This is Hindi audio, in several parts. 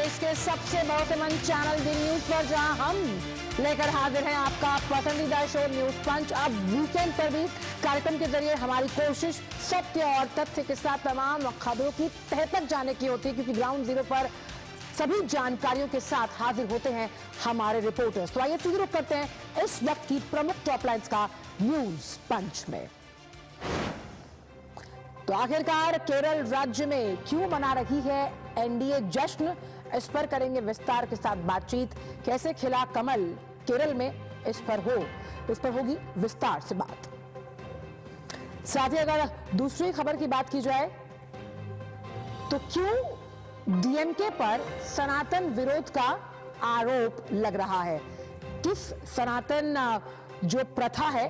देश के सबसे भरोसेमंद चैनल डी न्यूज पर, जहां हम लेकर हाजिर हैं आपका पसंदीदा शो न्यूज पंच। अब वीकेंड पर भी कार्यक्रम के जरिए हमारी कोशिश सत्य और तथ्य के साथ तमाम खबरों की तह तक जाने की होती है, क्योंकि ग्राउंड जीरो पर सभी जानकारियों के साथ हाजिर होते हैं हमारे रिपोर्टर्स। तो आइए सीधे रुख करते हैं इस वक्त की प्रमुख टॉप लाइन्स का न्यूज पंच में। तो आखिरकार केरल राज्य में क्यों मना रही है एनडीए जश्न, इस पर करेंगे विस्तार के साथ बातचीत। कैसे खिला कमल केरल में, इस पर होगी विस्तार से बात। साथ ही अगर दूसरी खबर की बात की जाए तो क्यों डीएमके पर सनातन विरोध का आरोप लग रहा है, किस सनातन जो प्रथा है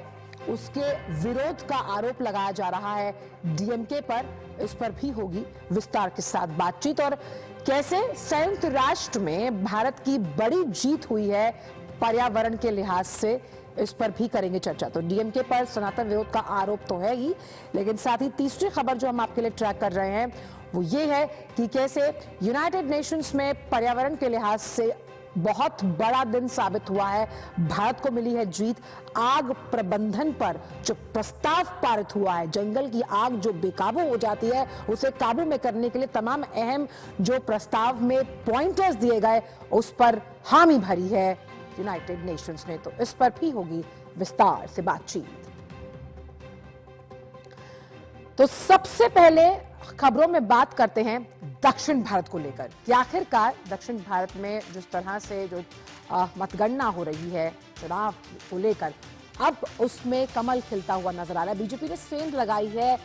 उसके विरोध का आरोप लगाया जा रहा है डीएमके पर, इस पर भी होगी विस्तार के साथ बातचीत। और कैसे संयुक्त राष्ट्र में भारत की बड़ी जीत हुई है पर्यावरण के लिहाज से, इस पर भी करेंगे चर्चा। तो डीएमके पर सनातन विरोध का आरोप तो है ही, लेकिन साथ ही तीसरी खबर जो हम आपके लिए ट्रैक कर रहे हैं वो ये है कि कैसे यूनाइटेड नेशंस में पर्यावरण के लिहाज से बहुत बड़ा दिन साबित हुआ है, भारत को मिली है जीत। आग प्रबंधन पर जो प्रस्ताव पारित हुआ है, जंगल की आग जो बेकाबू हो जाती है उसे काबू में करने के लिए तमाम अहम जो प्रस्ताव में पॉइंटर्स दिए गए, उस पर हामी भरी है यूनाइटेड नेशंस ने। तो इस पर भी होगी विस्तार से बातचीत। तो सबसे पहले खबरों में बात करते हैं दक्षिण भारत को लेकर कि आखिरकार दक्षिण भारत में जिस तरह से जो मतगणना हो रही है चुनाव को लेकर, अब उसमें कमल खिलता हुआ नजर आ रहा है। बीजेपी ने सेंध लगाई है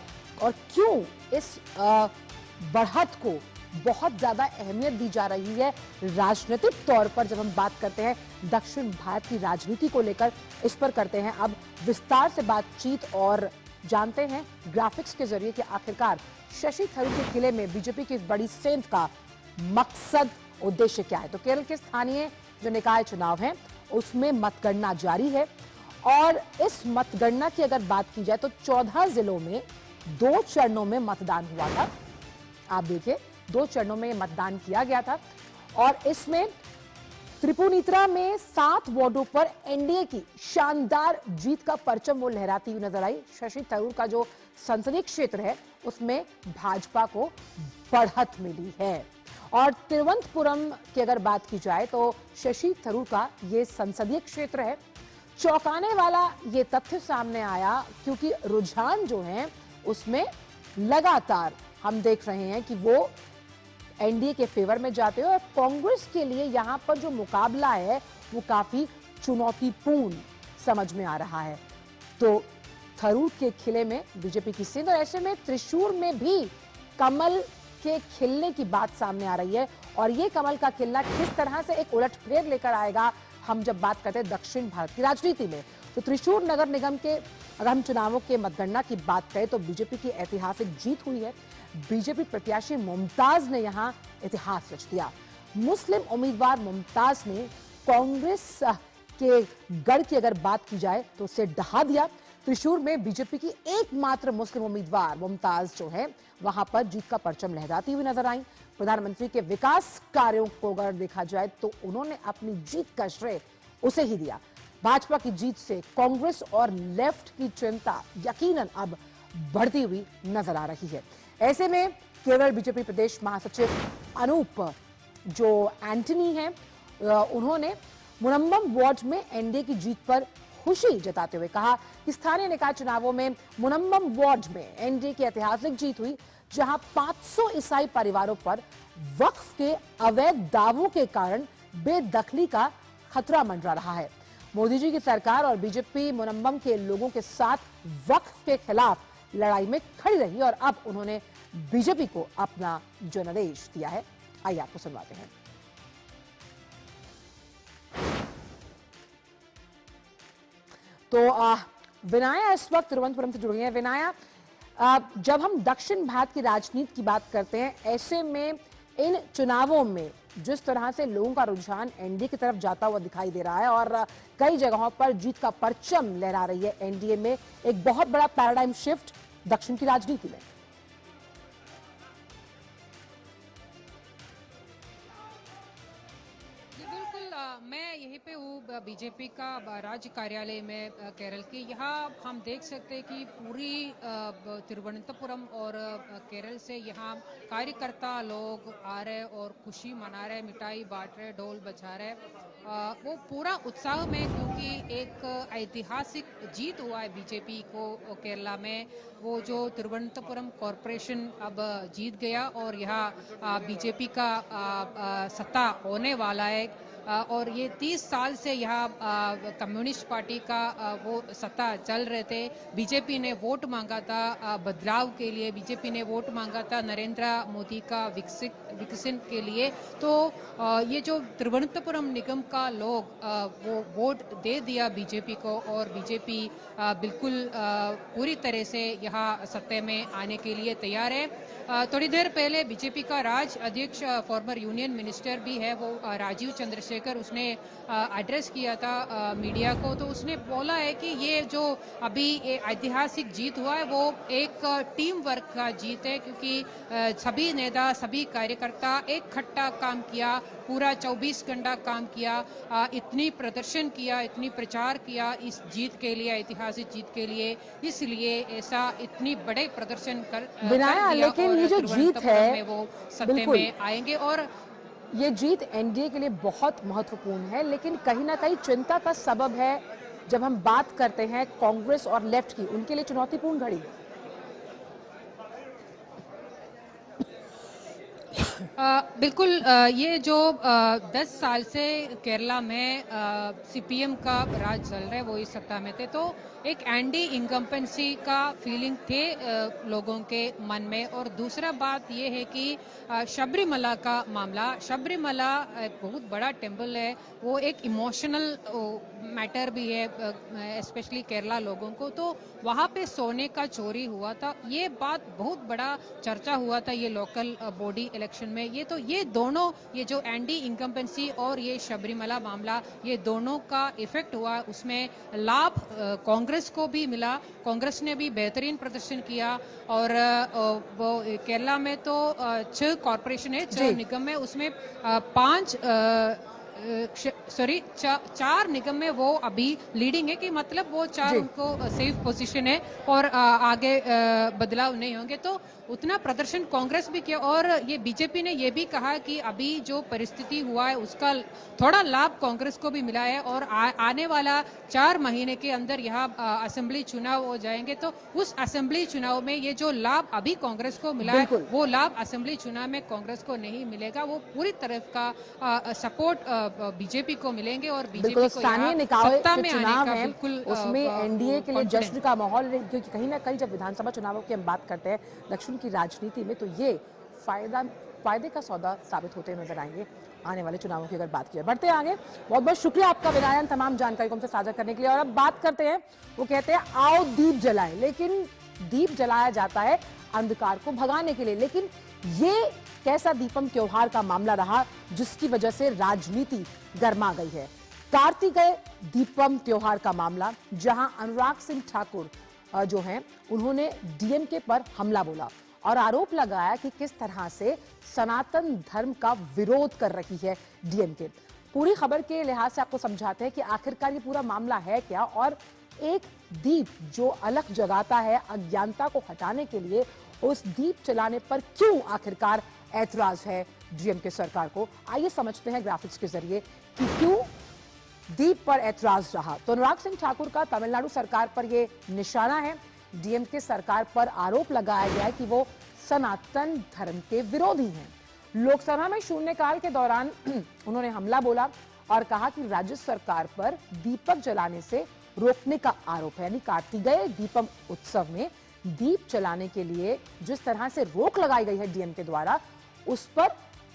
और क्यों इस बढ़त को बहुत ज्यादा अहमियत दी जा रही है राजनीतिक तौर पर। जब हम बात करते हैं दक्षिण भारत की राजनीति को लेकर, इस पर करते हैं अब विस्तार से बातचीत और जानते हैं ग्राफिक्स के जरिए कि आखिरकार शशि थरूर के किले में बीजेपी की इस बड़ी सेंध का मकसद, उद्देश्य क्या है। तो केरल के स्थानीय जो निकाय चुनाव हैं उसमें मतगणना जारी है और इस मतगणना की अगर बात की जाए तो 14 जिलों में 2 चरणों में मतदान हुआ था। आप देखिए 2 चरणों में मतदान किया गया था और इसमें त्रिपुनित्रा में 7 वार्डों पर एनडीए की शानदार जीत का परचम वो लहराती हुई नजर आई। शशि थरूर का जो संसदीय क्षेत्र है उसमें भाजपा को बढ़त मिली है। और तिरुवनंतपुरम की अगर बात की जाए तो शशि थरूर का ये संसदीय क्षेत्र है। चौंकाने वाला ये तथ्य सामने आया क्योंकि रुझान जो है उसमें लगातार हम देख रहे हैं कि वो एनडीए के फेवर में जाते हैं और कांग्रेस के लिए यहां पर जो मुकाबला है वो काफी चुनौतीपूर्ण समझ में आ रहा है। तो थरूर के खिले में बीजेपी की सेंध, और ऐसे में त्रिशूर में भी कमल के खिलने की बात सामने आ रही है। और ये कमल का खिलना किस तरह से एक उलटफेर लेकर आएगा, हम जब बात करते हैं दक्षिण भारत की राजनीति में। तो त्रिशूर नगर निगम के अगर हम चुनावों के मतगणना की बात करें तो बीजेपी की ऐतिहासिक जीत हुई है। बीजेपी प्रत्याशी मुमताज ने यहां इतिहास रच दिया। मुस्लिम उम्मीदवार मुमताज ने कांग्रेस के गढ़ की अगर बात की जाए तो उसे डहा दिया। त्रिशूर में बीजेपी की एकमात्र मुस्लिम उम्मीदवार मुमताज जो है वहां पर जीत का परचम लहराती हुई नजर आई। प्रधानमंत्री के विकास कार्यों को अगर देखा जाए तो उन्होंने अपनी जीत का श्रेय उसे ही दिया। भाजपा की जीत से कांग्रेस और लेफ्ट की चिंता यकीनन अब बढ़ती हुई नजर आ रही है। ऐसे में केरल बीजेपी प्रदेश महासचिव अनूप जो एंटनी हैं, उन्होंने मुनम्बम वार्ड में एनडीए की जीत पर खुशी जताते हुए कहा कि स्थानीय निकाय चुनावों में मुनम्बम वार्ड में एनडीए की ऐतिहासिक जीत हुई, जहां 500 ईसाई परिवारों पर वक्फ के अवैध दावों के कारण बेदखली का खतरा मंडरा रहा है। मोदी जी की सरकार और बीजेपी मुनम्बम के लोगों के साथ वक्फ के खिलाफ लड़ाई में खड़ी रही और अब उन्होंने बीजेपी को अपना जनादेश दिया है। आइए आपको सुनवाते हैं। तो विनाया इस वक्त तिरुवनंतपुरम से जुड़ गई हैं। विनाया, जब हम दक्षिण भारत की राजनीति की बात करते हैं, ऐसे में इन चुनावों में जिस तरह से लोगों का रुझान एनडीए की तरफ जाता हुआ दिखाई दे रहा है और कई जगहों पर जीत का परचम लहरा रही है एनडीए में, एक बहुत बड़ा पैराडाइम शिफ्ट दक्षिण की राजनीति में। बीजेपी का राज्य कार्यालय में केरल की, यहाँ हम देख सकते हैं कि पूरी तिरुवनंतपुरम और केरल से यहाँ कार्यकर्ता लोग आ रहे और खुशी मना रहे, मिठाई बांट रहे, ढोल बजा रहे। वो पूरा उत्साह में, क्योंकि एक ऐतिहासिक जीत हुआ है बीजेपी को केरला में। वो जो तिरुवनंतपुरम कॉरपोरेशन अब जीत गया और यहाँ बीजेपी का सत्ता होने वाला है। और ये 30 साल से यहाँ कम्युनिस्ट पार्टी का वो सत्ता चल रहे थे। बीजेपी ने वोट मांगा था बदलाव के लिए, बीजेपी ने वोट मांगा था नरेंद्र मोदी का विकसित के लिए। तो ये जो तिरुवनंतपुरम निगम का लोग वो वोट दे दिया बीजेपी को, और बीजेपी बिल्कुल पूरी तरह से यहाँ सत्ता में आने के लिए तैयार है। थोड़ी देर पहले बीजेपी का राज्य अध्यक्ष फॉर्मर यूनियन मिनिस्टर भी है, वो राजीव चंद्रशेखर, उसने एड्रेस किया था मीडिया को। तो उसने बोला है कि ये जो अभी ऐतिहासिक जीत हुआ है वो एक टीम वर्क का जीत है, क्योंकि सभी नेता, सभी कार्यकर्ता एक खट्टा काम किया, पूरा 24 घंटा काम किया, इतनी प्रदर्शन किया, इतनी प्रचार किया इस जीत के लिए, ऐतिहासिक जीत के लिए। इसलिए ऐसा इतनी बड़े प्रदर्शन कर लेकिन ये जो जीत है वो सत्ते में आएंगे। और ये जीत एनडीए के लिए बहुत महत्वपूर्ण है, लेकिन कहीं ना कहीं चिंता का सबब है जब हम बात करते हैं कांग्रेस और लेफ्ट की, उनके लिए चुनौतीपूर्ण घड़ी। बिल्कुल, ये जो 10 साल से केरला में सीपीएम का राज चल रहा है, वो इस सत्ता में थे, तो एक एंटी इनकम्पेंसी का फीलिंग थे लोगों के मन में। और दूसरा बात ये है कि शबरीमला का मामला, शबरीमला एक बहुत बड़ा टेम्पल है, वो एक इमोशनल मैटर भी है स्पेशली केरला लोगों को। तो वहाँ पे सोने का चोरी हुआ था, ये बात बहुत बड़ा चर्चा हुआ था ये लोकल बॉडी इलेक्शन में। ये तो ये दोनों, ये जो एंटी इनकम्पेंसी और ये शबरीमला मामला, ये दोनों का इफेक्ट हुआ, उसमें लाभ कांग्रेस को भी मिला। कांग्रेस ने भी बेहतरीन प्रदर्शन किया। और वो केरला में तो 6 कॉरपोरेशन है, 6 निगम है, उसमें 4 निगम में वो अभी लीडिंग है, कि मतलब वो 4 उनको सेफ पोजीशन है और आगे बदलाव नहीं होंगे। तो उतना प्रदर्शन कांग्रेस भी किया। और ये बीजेपी ने ये भी कहा कि अभी जो परिस्थिति हुआ है उसका थोड़ा लाभ कांग्रेस को भी मिला है, और आने वाला 4 महीने के अंदर यहाँ असेंबली चुनाव हो जाएंगे। तो उस असेंबली चुनाव में ये जो लाभ अभी कांग्रेस को मिला है, वो लाभ असेंबली चुनाव में कांग्रेस को नहीं मिलेगा। वो पूरी तरफ का सपोर्ट बीजेपी को मिलेंगे। और बीजेपी को स्थानीय निकाय सत्ता में चुनाव आने का है, बिल्कुल उसमें एनडीए के लिए जश्न का माहौल है, क्योंकि कहीं ना कहीं जब विधानसभा चुनावों की हम बात करते हैं दक्षिण की राजनीति में, तो ये फायदे का सौदा साबित होते नजर आएंगे आने वाले चुनावों की अगर बात की जाए। बढ़ते आगे, बहुत बहुत शुक्रिया आपका विनायन, तमाम जानकारी को हमसे साझा करने के लिए। और अब बात करते हैं, वो कहते हैं आओ दीप जलाएं, लेकिन दीप जलाया जाता है अंधकार को भगाने के लिए। लेकिन ये कैसा दीपम त्योहार का मामला रहा जिसकी वजह से राजनीति गर्मा गई है? कार्तिकेय दीपम त्योहार का मामला, जहां अनुराग सिंह ठाकुर जो हैं उन्होंने डीएमके पर हमला बोला और आरोप लगाया कि किस तरह से सनातन धर्म का विरोध कर रही है डीएमके। पूरी खबर के लिहाज से आपको समझाते हैं कि आखिरकार ये पूरा मामला है क्या, और एक दीप जो अलग जगाता है अज्ञानता को हटाने के लिए, उस दीप चलाने पर क्यों आखिरकार ऐतराज है डीएमके सरकार को। आइए समझते हैं ग्राफिक्स के जरिए कि क्यों दीप पर ऐतराज रहा। तो अनुराग सिंह ठाकुर का तमिलनाडु सरकार पर यह निशाना है। डीएमके सरकार पर आरोप लगाया गया है कि वो सनातन धर्म के विरोधी हैं। लोकसभा में शून्यकाल के दौरान उन्होंने हमला बोला और कहा कि राज्य सरकार पर दीपक जलाने से रोकने का आरोप है। यानी कार्तिकेय दीपम उत्सव में दीप जलाने के लिए जिस तरह से रोक लगाई गई है डीएमके द्वारा, उस पर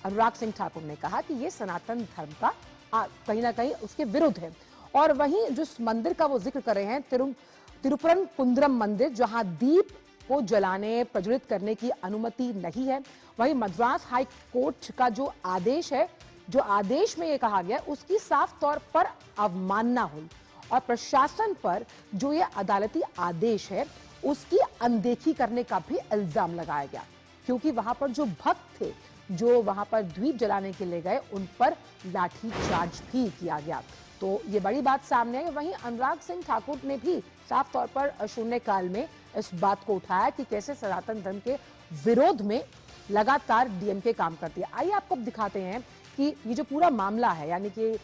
अनुराग सिंह ठाकुर ने कहा कि ये सनातन धर्म का कहीं ना कहीं उसके विरुद्ध है। और वहीं जिस मंदिर का वो जिक्र कर रहे हैं, तिरुपरन कुंद्रम मंदिर, जहां दीप को जलाने प्रज्वलित करने की अनुमति नहीं है, वहीं मद्रास हाई कोर्ट का जो आदेश है, जो आदेश में ये कहा गया, उसकी साफ तौर पर अवमानना हुई और प्रशासन पर जो ये अदालती आदेश है उसकी अनदेखी करने का भी इल्जाम लगाया गया, क्योंकि वहां पर जो भक्त थे जो वहां पर दीप जलाने के लिए गए, उन पर लाठीचार्ज भी किया गया। तो ये बड़ी बात सामने आई। वहीं अनुराग सिंह ठाकुर ने भी साफ तौर पर शून्यकाल में इस बात को उठाया कि कैसे सनातन धर्म के विरोध में लगातार डीएमके काम करती है। आइए आपको दिखाते हैं कि ये जो पूरा मामला है, यानी कि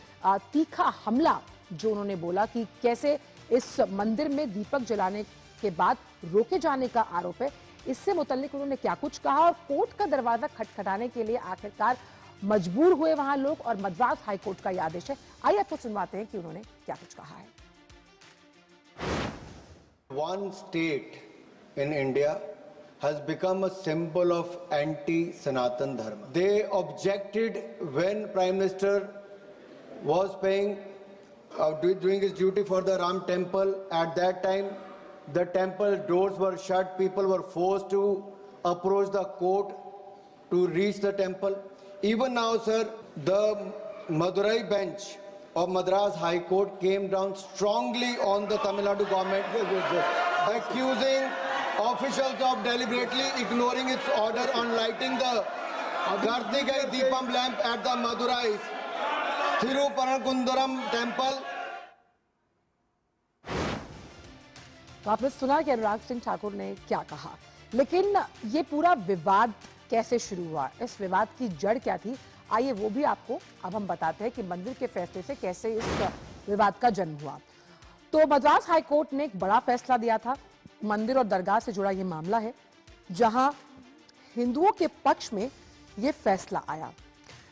तीखा हमला जो उन्होंने बोला कि कैसे इस मंदिर में दीपक जलाने के बाद रोके जाने का आरोप है, इससे मुतल्लिक उन्होंने क्या कुछ कहा और कोर्ट का दरवाजा खटखटाने के लिए आखिरकार मजबूर हुए वहां लोग और मद्रास हाईकोर्ट का यह आदेश है। आइए आपको सुनवाते हैं कि उन्होंने क्या कुछ कहा है। One state in India has become a symbol of anti-Sanatan Dharma. They objected when Prime Minister was doing his duty for the Ram temple. At that time, the temple doors were shut. People were forced to approach the court to reach the temple. Even now, sir, the Madurai bench of Madras High Court came down strongly on the Tamil Nadu government, accusing officials of deliberately ignoring its order on lighting the Kartikai Deepam lamp at the Madurai's Thiruparankundaram temple. तो आपने सुना कि अनुराग सिंह ठाकुर ने क्या कहा, लेकिन ये पूरा विवाद कैसे शुरू हुआ, इस विवाद की जड़ क्या थी, आइए वो भी आपको अब हम बताते हैं कि मंदिर के फैसले से कैसे इस विवाद का जन्म हुआ। तो मद्रास हाईकोर्ट ने एक बड़ा फैसला दिया था। मंदिर और दरगाह से जुड़ा ये मामला है, जहां हिंदुओं के पक्ष में ये फैसला आया।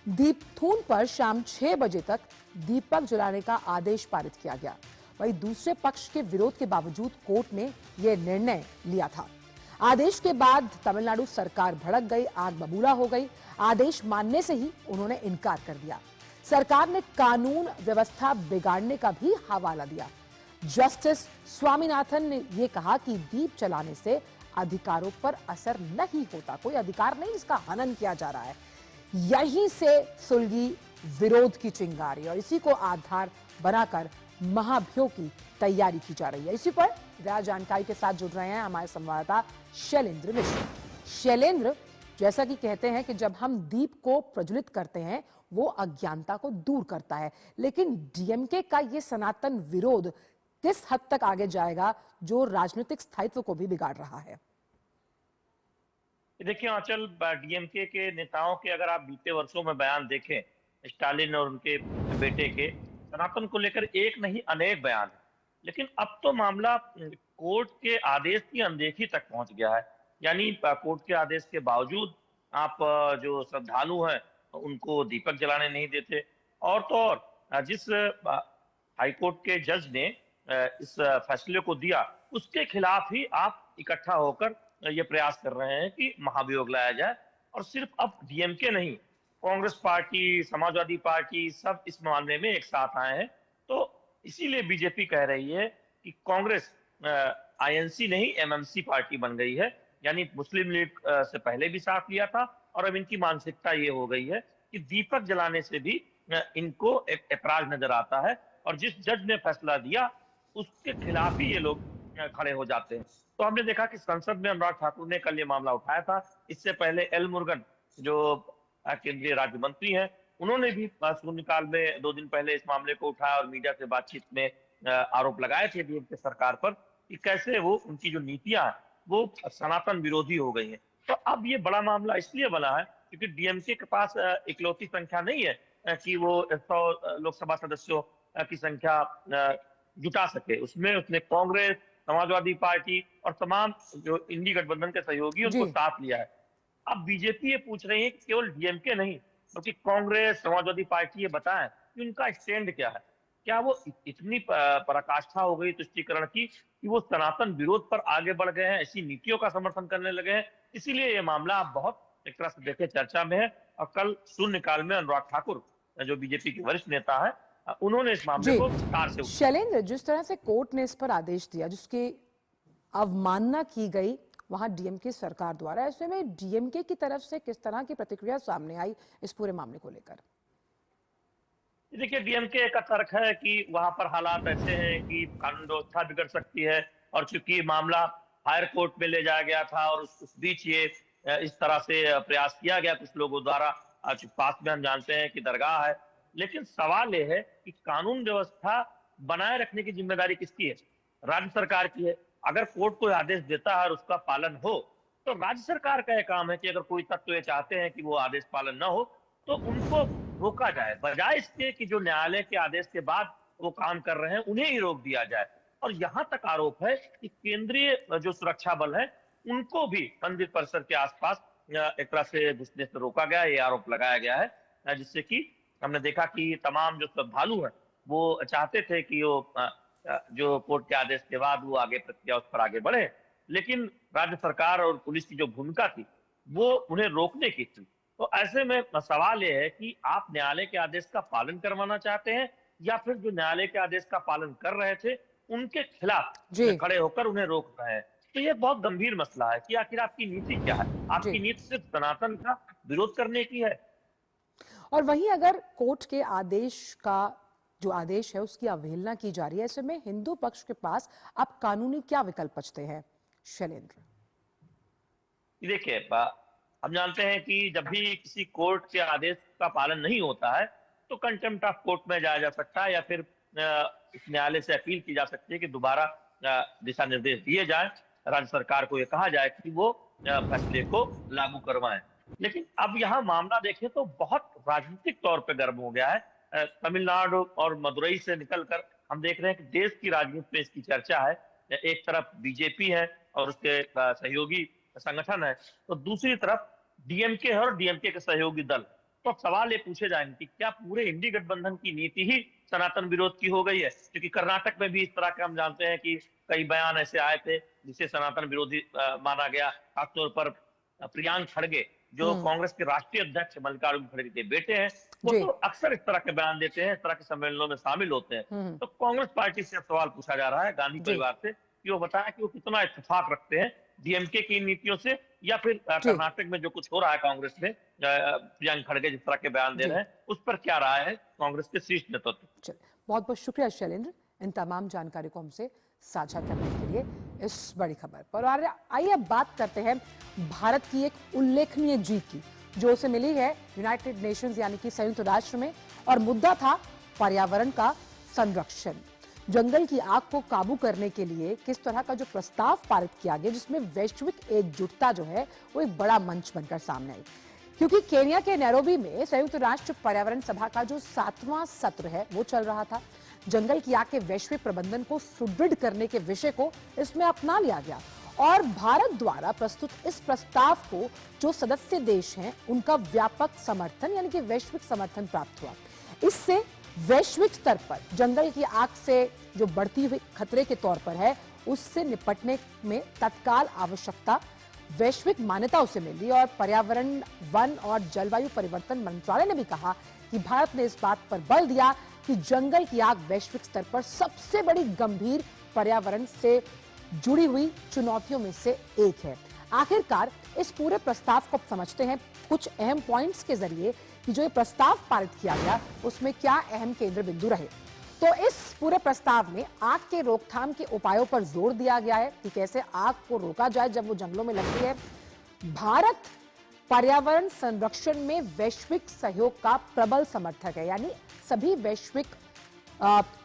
दीपथून पर शाम 6 बजे तक दीपक जलाने का आदेश पारित किया गया। वहीं दूसरे पक्ष के विरोध के बावजूद कोर्ट ने यह निर्णय लिया था। आदेश के बाद तमिलनाडु सरकार भड़क गई, आग बबूला हो गई। आदेश मानने से ही उन्होंने इनकार कर दिया। सरकार ने कानून व्यवस्था बिगाड़ने का भी हवाला दिया। जस्टिस स्वामीनाथन ने यह कहा कि दीप जलाने से अधिकारों पर असर नहीं होता, कोई अधिकार नहीं, इसका हनन किया जा रहा है। यहीं से सुलगी विरोध की चिंगारी और इसी को आधार बनाकर महाभियोग की तैयारी की जा रही है। इसी पर ज्यादा जानकारी के साथ जुड़ रहे हैं हमारे संवाददाता शैलेंद्र मिश्र। शैलेंद्र, जैसा कि कहते हैं कि जब हम दीप को प्रज्वलित करते हैं वो अज्ञानता को दूर करता है, लेकिन डीएमके का ये सनातन विरोध किस हद तक आगे जाएगा जो राजनीतिक स्थायित्व को भी बिगाड़ रहा है? देखिए आंचल, डीएमके के नेताओं के अगर आप बीते वर्षों में बयान देखें, स्टालिन और उनके बेटे के, सनातन को लेकर एक नहीं अनेक बयान है। लेकिन अब तो मामला कोर्ट के आदेश की अनदेखी तक पहुंच गया है। यानी कोर्ट के आदेश के बावजूद आप जो श्रद्धालु हैं उनको दीपक जलाने नहीं देते। और तो और जिस हाईकोर्ट के जज ने इस फैसले को दिया उसके खिलाफ ही आप इकट्ठा होकर ये प्रयास कर रहे हैं कि महाभियोग लाया जाए। और सिर्फ अब डीएमके नहीं, कांग्रेस पार्टी, समाजवादी पार्टी सब इस मामले में एक साथ आए हैं। तो इसीलिए बीजेपी कह रही है कि कांग्रेस आईएनसी नहीं एमएमसी पार्टी बन गई है। यानी मुस्लिम लीग से पहले भी साथ लिया था और अब इनकी मानसिकता ये हो गई है कि दीपक जलाने से भी इनको एक ऐतराज नजर आता है और जिस जज ने फैसला दिया उसके खिलाफ ही ये लोग खड़े हो जाते हैं। तो हमने देखा कि संसद में अनुराग ठाकुर ने कल ये मामला उठाया था। इससे पहले एल मुरुगन जो केंद्रीय राज्य मंत्री हैं, उन्होंने भी शून्यकाल में 2 दिन पहले इस मामले को उठाया और मीडिया से बातचीत में आरोप लगाए थे डीएमके सरकार पर कि कैसे वो उनकी जो नीतियां हैं वो सनातन विरोधी हो गई हैं। तो अब ये बड़ा मामला इसलिए बना है क्योंकि डीएमके के पास इकलौती संख्या नहीं है कि वो 100 लोकसभा सदस्यों की संख्या जुटा सके। उसमें उसने कांग्रेस, समाजवादी पार्टी और तमाम जो इंडी गठबंधन के सहयोगी उनको साथ लिया है। अब बीजेपी ये पूछ रही है कि केवल डीएमके नहीं बल्कि कांग्रेस, समाजवादी पार्टी ये बताएं कि उनका स्टैंड क्या है। क्या वो इतनी पराकाष्ठा हो गई तुष्टीकरण की कि वो सनातन विरोध पर आगे बढ़ गए हैं, ऐसी नीतियों का समर्थन करने लगे हैं? इसीलिए ये मामला अब बहुत एक तरह से देखे चर्चा में है। और कल शून्यकाल में अनुराग ठाकुर जो बीजेपी के वरिष्ठ नेता है, उन्होंने इस मामले को विस्तार से शैलेंद्र, जिस तरह से कोर्ट ने इस पर आदेश दिया जिसकी अवमानना की गई वहां डीएमके सरकार द्वारा, ऐसे में डीएमके की तरफ से किस तरह की प्रतिक्रिया सामने आई इस पूरे मामले को लेकर? देखिए, डीएमके का तर्क है कि वहां पर हालात ऐसे हैं कि कानून व्यवस्था बिगड़ सकती है और चूंकि मामला हायर कोर्ट में ले जाया गया था और उस बीच ये इस तरह से प्रयास किया गया कुछ लोगों द्वारा। पास में हम जानते हैं कि दरगाह है लेकिन सवाल यह है कि कानून व्यवस्था बनाए रखने की जिम्मेदारी किसकी है? राज्य सरकार की है। अगर कोर्ट कोई आदेश देता है और उसका पालन हो, तो राज्य सरकार का यह काम है कि अगर कोई तत्व ये चाहते हैं कि वो आदेश पालन न हो, तो उनको रोका जाए, बजाय इसके कि जो न्यायालय के आदेश के बाद वो काम कर रहे हैं उन्हें ही रोक दिया जाए। और यहां तक आरोप है कि केंद्रीय जो सुरक्षा बल है उनको भी मंदिर परिसर के आसपास एक तरह से घुसने से रोका गया, ये आरोप लगाया गया है, जिससे कि हमने देखा कि तमाम जो श्रद्धालु हैं वो चाहते थे कि वो जो कोर्ट के आदेश के बाद वो आगे प्रक्रिया उस पर आगे बढ़े, लेकिन राज्य सरकार और पुलिस की जो भूमिका थी वो उन्हें रोकने की थी। तो ऐसे में सवाल ये है कि आप न्यायालय के आदेश का पालन करवाना चाहते हैं या फिर जो न्यायालय के आदेश का पालन कर रहे थे उनके खिलाफ खड़े होकर उन्हें रोक रहे हैं। तो ये बहुत गंभीर मसला है कि आखिर आपकी नीति क्या है? आपकी नीति सिर्फ सनातन का विरोध करने की है। और वहीं अगर कोर्ट के आदेश का जो आदेश है उसकी अवहेलना की जा रही है, ऐसे में हिंदू पक्ष के पास अब कानूनी क्या विकल्प बचते हैं? शैलेंद्र, देखिए, हम जानते हैं कि जब भी किसी कोर्ट के आदेश का पालन नहीं होता है तो कंटेम्प्ट ऑफ कोर्ट में जाया जा सकता है या फिर न्यायालय से अपील की जा सकती है कि दोबारा दिशा निर्देश दिए जाए, राज्य सरकार को यह कहा जाए कि वो फैसले को लागू करवाएं। लेकिन अब यहाँ मामला देखें तो बहुत राजनीतिक तौर पे गर्म हो गया है। तमिलनाडु और मदुरई से निकलकर हम देख रहे हैं कि देश की राजनीति में इसकी चर्चा है। एक तरफ बीजेपी है और उसके सहयोगी संगठन है, तो दूसरी तरफ डीएमके है और डीएमके के सहयोगी दल। तो अब सवाल ये पूछे जाएंगे कि क्या पूरे इंडी गठबंधन की नीति ही सनातन विरोध की हो गई है? क्योंकि कर्नाटक में भी इस तरह के हम जानते हैं कि कई बयान ऐसे आए थे जिसे सनातन विरोधी माना गया। खासतौर पर प्रियांक खड़गे जो कांग्रेस के राष्ट्रीय अध्यक्ष मल्लिकार्जुन खड़गे के बेटे हैं, वो तो अक्सर इस तरह के बयान देते हैं, इस तरह के सम्मेलनों में शामिल होते हैं। तो कांग्रेस पार्टी से सवाल पूछा जा रहा है, गांधी परिवार से, कि वो बताया कि वो कितना इत्तेफाक रखते हैं डीएमके की नीतियों से, या फिर कर्नाटक में जो कुछ हो रहा है कांग्रेस में, प्रियांक खड़गे जिस तरह के बयान दे रहे हैं, उस पर क्या राय है कांग्रेस के शीर्ष नेतृत्व? बहुत बहुत शुक्रिया शैलेंद्र इन तमाम जानकारी को हमसे साझा करने के लिए इस बड़ी खबर पर। और आइए अब बात करते हैं भारत की एक उल्लेखनीय जीत की जो उसे मिली है यूनाइटेड नेशंस यानी कि संयुक्त राष्ट्र में, और मुद्दा था पर्यावरण का संरक्षण। जंगल की आग को काबू करने के लिए किस तरह का जो प्रस्ताव पारित किया गया जिसमें वैश्विक एकजुटता जो है वो एक बड़ा मंच बनकर सामने आई, क्योंकि केन्या के नैरोबी में संयुक्त राष्ट्र पर्यावरण सभा का जो 7वां सत्र है वो चल रहा था। जंगल की आग के वैश्विक प्रबंधन को सुदृढ़ करने के विषय को इसमें अपना लिया गया और भारत द्वारा प्रस्तुत इस प्रस्ताव को जो सदस्य देश हैं उनका व्यापक समर्थन यानी कि वैश्विक समर्थन प्राप्त हुआ। इससे वैश्विक स्तर पर जंगल की आग से जो बढ़ती हुई खतरे के तौर पर है उससे निपटने में तत्काल आवश्यकता वैश्विक मान्यता उसे मिली। और पर्यावरण, वन और जलवायु परिवर्तन मंत्रालय ने भी कहा कि भारत ने इस बात पर बल दिया कि जंगल की आग वैश्विक स्तर पर सबसे बड़ी गंभीर पर्यावरण से जुड़ी हुई चुनौतियों में से एक है। आखिरकार इस पूरे प्रस्ताव को समझते हैं कुछ अहम पॉइंट्स के जरिए कि जो ये प्रस्ताव पारित किया गया उसमें क्या अहम केंद्र बिंदु रहे। तो इस पूरे प्रस्ताव में आग के रोकथाम के उपायों पर जोर दिया गया है कि कैसे आग को रोका जाए जब वो जंगलों में लगती है। भारत पर्यावरण संरक्षण में वैश्विक सहयोग का प्रबल समर्थक है, यानी सभी वैश्विक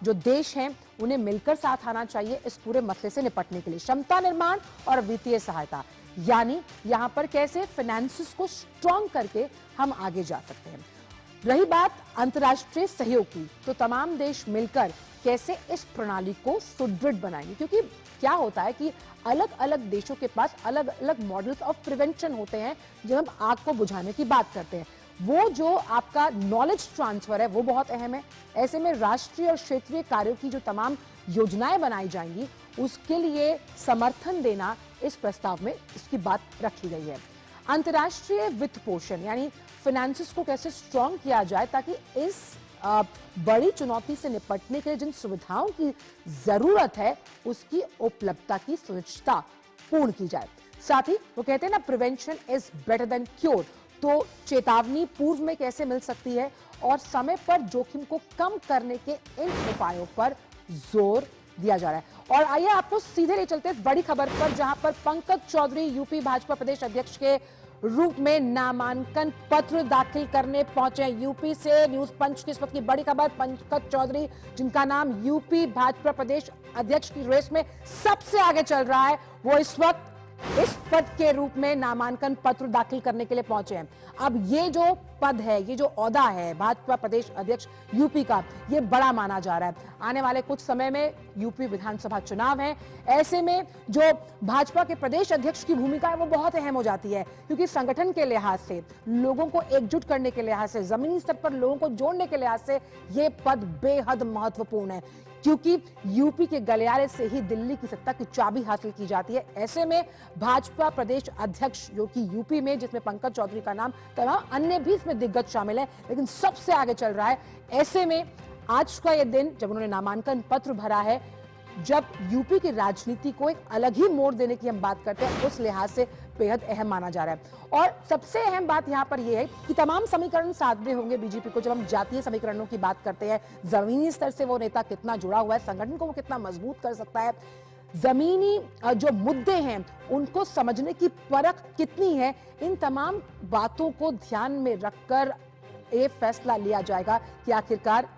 जो देश हैं उन्हें मिलकर साथ आना चाहिए इस पूरे मसले से निपटने के लिए। क्षमता निर्माण और वित्तीय सहायता, यानी यहां पर कैसे फाइनेंसेस को स्ट्रॉन्ग करके हम आगे जा सकते हैं। रही बात अंतर्राष्ट्रीय सहयोग की, तो तमाम देश मिलकर कैसे इस प्रणाली को सुदृढ़ बनाएंगे, क्योंकि क्या होता है कि अलग अलग देशों के पास अलग अलग मॉडल्स ऑफ प्रिवेंशन होते हैं जब हम आग को बुझाने की बात करते हैं। वो जो आपका नॉलेज ट्रांसफर है वो बहुत अहम है। ऐसे में राष्ट्रीय और क्षेत्रीय कार्यों की जो तमाम योजनाएं बनाई जाएंगी उसके लिए समर्थन देना इस प्रस्ताव में इसकी बात रखी गई है। अंतर्राष्ट्रीय वित्त पोषण यानी फाइनेंसेस को कैसे स्ट्रॉन्ग किया जाए ताकि इस बड़ी चुनौती से निपटने के लिए जिन सुविधाओं की जरूरत है उसकी उपलब्धता की सुनिश्चितता पूर्ण की जाए। साथ ही वो कहते हैं ना, prevention is better than cure, तो चेतावनी पूर्व में कैसे मिल सकती है और समय पर जोखिम को कम करने के इन उपायों पर जोर दिया जा रहा है। और आइए आपको सीधे ले चलते हैं बड़ी खबर पर, जहां पर पंकज चौधरी यूपी भाजपा प्रदेश अध्यक्ष के रूप में नामांकन पत्र दाखिल करने पहुंचे हैं। यूपी से न्यूज पंच की इस वक्त की बड़ी खबर, पंकज चौधरी जिनका नाम यूपी भाजपा प्रदेश अध्यक्ष की रेस में सबसे आगे चल रहा है, वो इस वक्त इस पद के रूप में नामांकन पत्र दाखिल करने के लिए पहुंचे हैं। अब ये जो पद है, ये जो ओहदा है भाजपा प्रदेश अध्यक्ष यूपी का, ये बड़ा माना जा रहा है। आने वाले कुछ समय में यूपी विधानसभा चुनाव है, ऐसे में जो भाजपा के प्रदेश अध्यक्ष की भूमिका है वो बहुत अहम हो जाती है, क्योंकि संगठन के लिहाज से, लोगों को एकजुट करने के लिहाज से, जमीनी स्तर पर लोगों को जोड़ने के लिहाज से ये पद बेहद महत्वपूर्ण है, क्योंकि यूपी के गलियारे से ही दिल्ली की सत्ता की चाबी हासिल की जाती है। ऐसे में भाजपा प्रदेश अध्यक्ष जो कि यूपी में, जिसमें पंकज चौधरी का नाम, तमाम अन्य भी इसमें दिग्गज शामिल है, लेकिन सबसे आगे चल रहा है। ऐसे में आज का यह दिन जब उन्होंने नामांकन पत्र भरा है, जब यूपी की राजनीति को एक अलग ही मोड़ देने की हम बात करते हैं, उस लिहाज से बेहद अहम माना जा रहा है। और सबसे अहम बात यहां पर यह है कि तमाम समीकरण साधने होंगे बीजेपी को। जब हम जातीय समीकरणों की बात करते हैं, जमीनी स्तर से वो नेता कितना जुड़ा हुआ है, संगठन को वो कितना मजबूत कर सकता है, जमीनी जो मुद्दे हैं उनको समझने की परख कितनी है, इन तमाम बातों को ध्यान में रखकर ये फैसला लिया जाएगा कि आखिरकार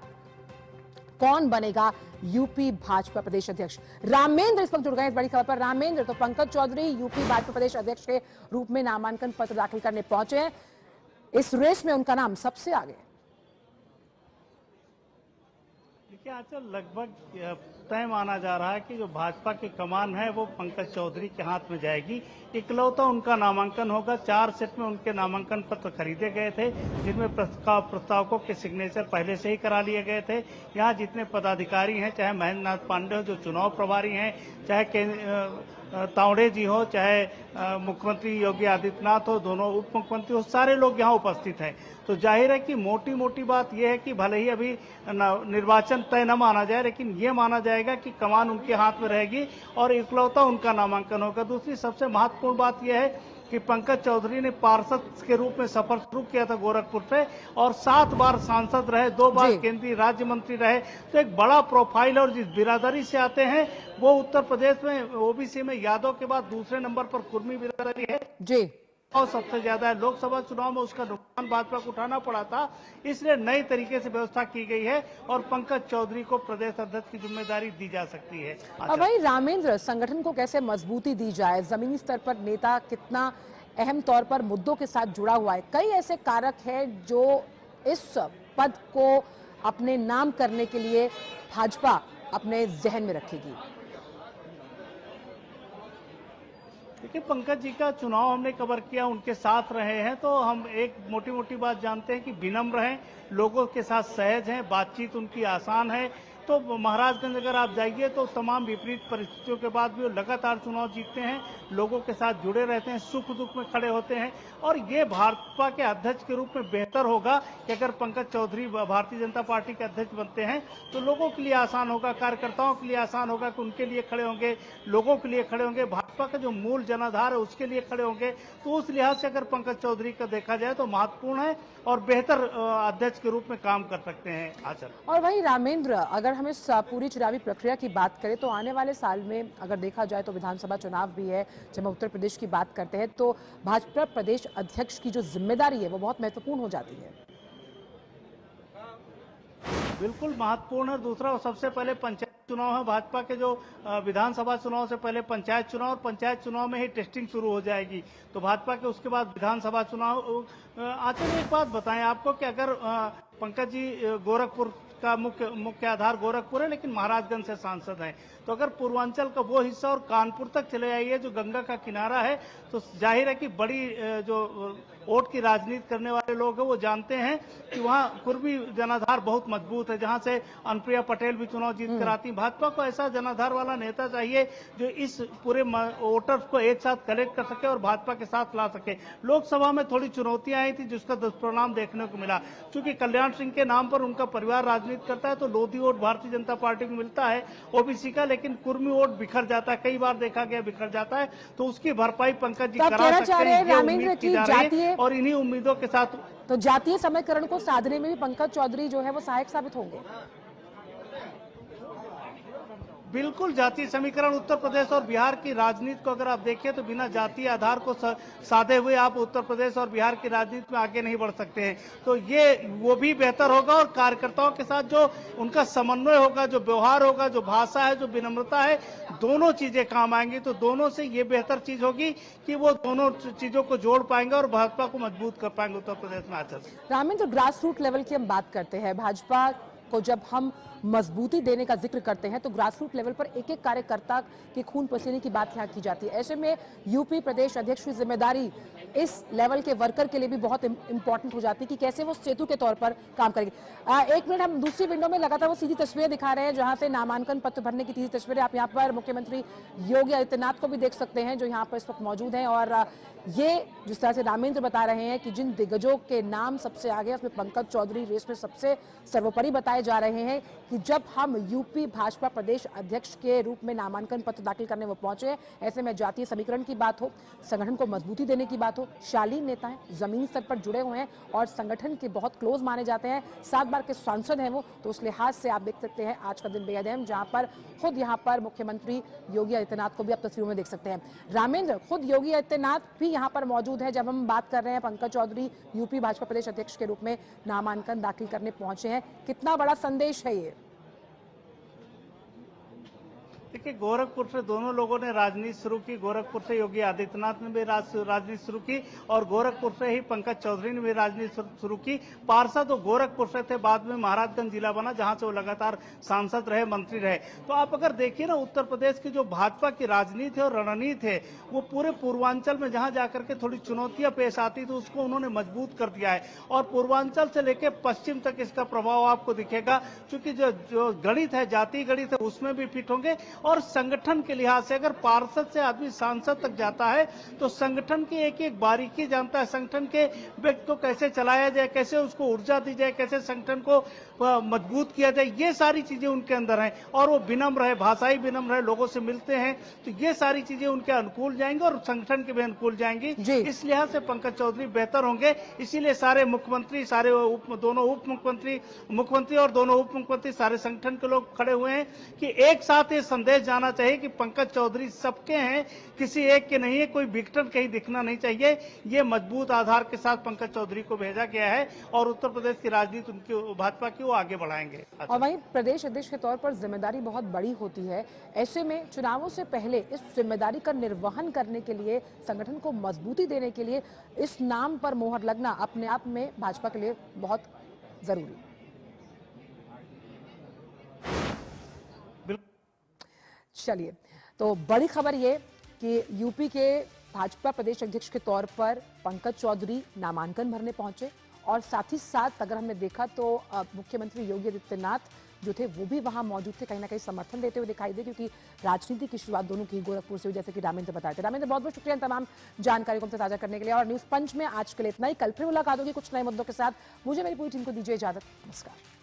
कौन बनेगा यूपी भाजपा प्रदेश अध्यक्ष। रामेंद्र इस वक्त जुड़ गए इस बड़ी खबर पर। रामेंद्र, तो पंकज चौधरी यूपी भाजपा प्रदेश अध्यक्ष के रूप में नामांकन पत्र दाखिल करने पहुंचे हैं, इस रेस में उनका नाम सबसे आगे। देखिए आजकल लगभग तय माना जा रहा है कि जो भाजपा की कमान है वो पंकज चौधरी के हाथ में जाएगी। इकलौता उनका नामांकन होगा। 4 सेट में उनके नामांकन पत्र खरीदे गए थे, जिनमें प्रस्तावकों के सिग्नेचर पहले से ही करा लिए गए थे। यहाँ जितने पदाधिकारी हैं, चाहे महेंद्र नाथ पांडे हो जो चुनाव प्रभारी हैं, चाहे तावड़े जी हो, चाहे मुख्यमंत्री योगी आदित्यनाथ हो, दोनों उप मुख्यमंत्री हो, सारे लोग यहाँ उपस्थित हैं। तो जाहिर है कि मोटी मोटी बात यह है कि भले ही अभी निर्वाचन तय न माना जाए, लेकिन ये माना जाएगा कि कमान उनके हाथ में रहेगी और इकलौता उनका नामांकन होगा। दूसरी सबसे महत्वपूर्ण बात यह है कि पंकज चौधरी ने पार्षद के रूप में सफर शुरू किया था गोरखपुर से, और 7 बार सांसद रहे, 2 बार केंद्रीय राज्य मंत्री रहे। तो एक बड़ा प्रोफाइल, और जिस बिरादरी से आते हैं वो उत्तर प्रदेश में ओबीसी में यादव के बाद दूसरे नंबर पर कुर्मी बिरादरी है जी, और सबसे ज्यादा है। लोकसभा चुनाव में उसका नुकसान भाजपा को उठाना पड़ा था, इसलिए नई तरीके से व्यवस्था की गई है और पंकज चौधरी को प्रदेश अध्यक्ष की जिम्मेदारी दी जा सकती है। अब वही रामेंद्र, संगठन को कैसे मजबूती दी जाए, जमीनी स्तर पर नेता कितना अहम तौर पर मुद्दों के साथ जुड़ा हुआ है, कई ऐसे कारक हैं जो इस पद को अपने नाम करने के लिए भाजपा अपने जहन में रखेगी। देखिए पंकज जी का चुनाव हमने कवर किया, उनके साथ रहे हैं, तो हम एक मोटी मोटी बात जानते हैं कि विनम्र हैं, लोगों के साथ सहज हैं, बातचीत उनकी आसान है। तो महाराजगंज अगर आप जाइए तो तमाम विपरीत परिस्थितियों के बाद भी वो लगातार चुनाव जीतते हैं, लोगों के साथ जुड़े रहते हैं, सुख दुख में खड़े होते हैं। और ये भाजपा के अध्यक्ष के रूप में बेहतर होगा कि अगर पंकज चौधरी भारतीय जनता पार्टी के अध्यक्ष बनते हैं तो लोगों के लिए आसान होगा, कार्यकर्ताओं के लिए आसान होगा कि उनके लिए खड़े होंगे, लोगों के लिए खड़े होंगे, भाजपा का जो मूल जनाधार है उसके लिए खड़े होंगे। तो उस लिहाज से अगर पंकज चौधरी का देखा जाए तो महत्वपूर्ण है और बेहतर अध्यक्ष के रूप में काम कर सकते हैं आचरण। और वही रामेंद्र, अगर हम इस पूरी चुनावी प्रक्रिया की बात करें तो आने वाले साल में अगर देखा जाए तो विधानसभा चुनाव भी है। जब हम उत्तर प्रदेश की बात करते हैं तो भाजपा प्रदेश अध्यक्ष की जो जिम्मेदारी है वो बहुत महत्वपूर्ण हो जाती है। बिल्कुल महत्वपूर्ण है। दूसरा, सबसे पहले पंचायत चुनाव है भाजपा के, जो विधानसभा चुनाव से पहले पंचायत चुनाव, और पंचायत चुनाव में ही टेस्टिंग शुरू हो जाएगी। तो भाजपा के उसके बाद विधानसभा चुनाव। आचरण एक बात बताएं आपको कि अगर पंकज जी गोरखपुर का मुख्य आधार गोरखपुर है, लेकिन महाराजगंज से सांसद हैं, तो अगर पूर्वांचल का वो हिस्सा और कानपुर तक चले आइए जो गंगा का किनारा है, तो जाहिर है कि बड़ी जो वोट की राजनीति करने वाले लोग हैं वो जानते हैं कि वहाँ कुर्मी जनाधार बहुत मजबूत है, जहाँ से अनुप्रिया पटेल भी चुनाव जीत कर आती। भाजपा को ऐसा जनाधार वाला नेता चाहिए जो इस पूरे वोटर्स को एक साथ कलेक्ट कर सके और भाजपा के साथ ला सके। लोकसभा में थोड़ी चुनौतियां आई थी जिसका दुष्परिणाम देखने को मिला। चूंकि कल्याण सिंह के नाम पर उनका परिवार राजनीति करता है तो लोधी वोट भारतीय जनता पार्टी को मिलता है ओबीसी का, लेकिन कुर्मी वोट बिखर जाता है, कई बार देखा गया बिखर जाता है। तो उसकी भरपाई पंकज जी करा सकते हैं, ये उम्मीद की जा रही है और इन्हीं उम्मीदों के साथ तो जातीय समीकरण को साधने में भी पंकज चौधरी जो है वो सहायक साबित होंगे। बिल्कुल जातीय समीकरण उत्तर प्रदेश और बिहार की राजनीति को अगर आप देखें तो बिना जातीय आधार को साधे हुए आप उत्तर प्रदेश और बिहार की राजनीति में आगे नहीं बढ़ सकते हैं। तो ये वो भी बेहतर होगा और कार्यकर्ताओं के साथ जो उनका समन्वय होगा, जो व्यवहार होगा, जो भाषा है, जो विनम्रता है, दोनों चीजें काम आएंगी। तो दोनों से ये बेहतर चीज होगी कि वो दोनों चीजों को जोड़ पाएंगे और भाजपा को मजबूत कर पाएंगे उत्तर प्रदेश में। आचल रामेंद्र, ग्रास रूट लेवल की हम बात करते हैं, भाजपा को जब हम मजबूती देने का जिक्र करते हैं तो ग्रास रूट लेवल पर एक एक कार्यकर्ता के खून पसीने की बात यहाँ की जाती है। ऐसे में यूपी प्रदेश अध्यक्ष की जिम्मेदारी इस लेवल के वर्कर के लिए भी बहुत इंपॉर्टेंट हो जाती है कि कैसे वो सेतु के तौर पर काम करेंगे। एक मिनट, हम दूसरी विंडो में लगातार वो सीधी तस्वीरें दिखा रहे हैं जहां से नामांकन पत्र भरने की सीधी तस्वीरें। आप यहाँ पर मुख्यमंत्री योगी आदित्यनाथ को भी देख सकते हैं जो यहाँ पर इस वक्त मौजूद हैं। और ये जिस तरह से रामेंद्र बता रहे हैं कि जिन दिग्गजों के नाम सबसे आगे, उसमें पंकज चौधरी रेस में सबसे सर्वोपरि बताए जा रहे हैं कि जब हम यूपी भाजपा प्रदेश अध्यक्ष के रूप में नामांकन पत्र दाखिल करने वो पहुंचे, ऐसे में जातीय समीकरण की बात हो, संगठन को मजबूती देने की बात हो, शालीन नेता हैं, जमीन स्तर पर जुड़े हुए हैं और संगठन के बहुत क्लोज माने जाते हैं, 7 बार के सांसद हैं वो, तो उस लिहाज से आप देख सकते हैं आज का दिन बेहद अहम, जहां पर खुद यहाँ पर मुख्यमंत्री योगी आदित्यनाथ को भी आप तस्वीरों में देख सकते हैं। रामेंद्र, खुद योगी आदित्यनाथ भी यहाँ पर मौजूद है जब हम बात कर रहे हैं पंकज चौधरी यूपी भाजपा प्रदेश अध्यक्ष के रूप में नामांकन दाखिल करने पहुंचे हैं, कितना बड़ा संदेश है ये? देखिए, गोरखपुर से दोनों लोगों ने राजनीति शुरू की। गोरखपुर से योगी आदित्यनाथ ने भी राजनीति शुरू की और गोरखपुर से ही पंकज चौधरी ने भी राजनीति शुरू की। पार्षद वो गोरखपुर से थे, बाद में महाराजगंज जिला बना जहां से वो लगातार सांसद रहे, मंत्री रहे। तो आप अगर देखिए ना, उत्तर प्रदेश की जो भाजपा की राजनीति है और रणनीति है वो पूरे पूर्वांचल में जहां जाकर के थोड़ी चुनौतियां पेश आती तो उसको उन्होंने मजबूत कर दिया है और पूर्वांचल से लेकर पश्चिम तक इसका प्रभाव आपको दिखेगा। क्योंकि जो गणित है, जातीय गणित है, उसमें भी फिट होंगे और संगठन के लिहाज से अगर पार्षद से आदमी सांसद तक जाता है तो संगठन की एक एक बारीकी जानता है, संगठन के व्यक्ति को कैसे चलाया जाए, कैसे उसको ऊर्जा दी जाए, कैसे संगठन को मजबूत किया जाए, ये सारी चीजें उनके अंदर हैं। और वो विनम्र है, भाषाई विनम्र है, लोगों से मिलते हैं, तो ये सारी चीजें उनके अनुकूल जाएंगी और संगठन के भी अनुकूल जाएंगी। इस लिहाज से पंकज चौधरी बेहतर होंगे। इसीलिए सारे मुख्यमंत्री, सारे दोनों उप मुख्यमंत्री और दोनों उप मुख्यमंत्री, सारे संगठन के लोग खड़े हुए हैं कि एक साथ ये संदेश जाना चाहिए कि पंकज चौधरी सबके हैं, किसी एक के नहीं है, कोई विघटन कहीं दिखना नहीं चाहिए। ये मजबूत आधार के साथ पंकज चौधरी को भेजा गया है और उत्तर प्रदेश की राजनीति उनकी भाजपा की वो आगे बढ़ाएंगे। और वहीं प्रदेश अध्यक्ष के तौर पर जिम्मेदारी बहुत बड़ी होती है। ऐसे में चुनावों से पहले इस जिम्मेदारी का निर्वहन करने के लिए, संगठन को मजबूती देने के लिए इस नाम पर मोहर लगना अपने आप में भाजपा के लिए बहुत जरूरी। चलिए, तो बड़ी खबर ये कि यूपी के भाजपा प्रदेश अध्यक्ष के तौर पर पंकज चौधरी नामांकन भरने पहुंचे और साथ ही साथ अगर हमने देखा तो मुख्यमंत्री योगी आदित्यनाथ जो थे वो भी वहां मौजूद थे, कहीं ना कहीं समर्थन देते हुए दिखाई दे, क्योंकि राजनीति की शुरुआत दोनों की गोरखपुर से हुई, जैसे कि रामेंद्र बताए थे। रामेंद्र, बहुत बहुत शुक्रिया तमाम जानकारी को हमसे साझा करने के लिए। और न्यूज पंच में आज के लिए इतना ही। कल फिर मुलाकात होगी कुछ नए मुद्दों के साथ। मुझे मेरी पूरी टीम को दीजिए इजाजत। नमस्कार।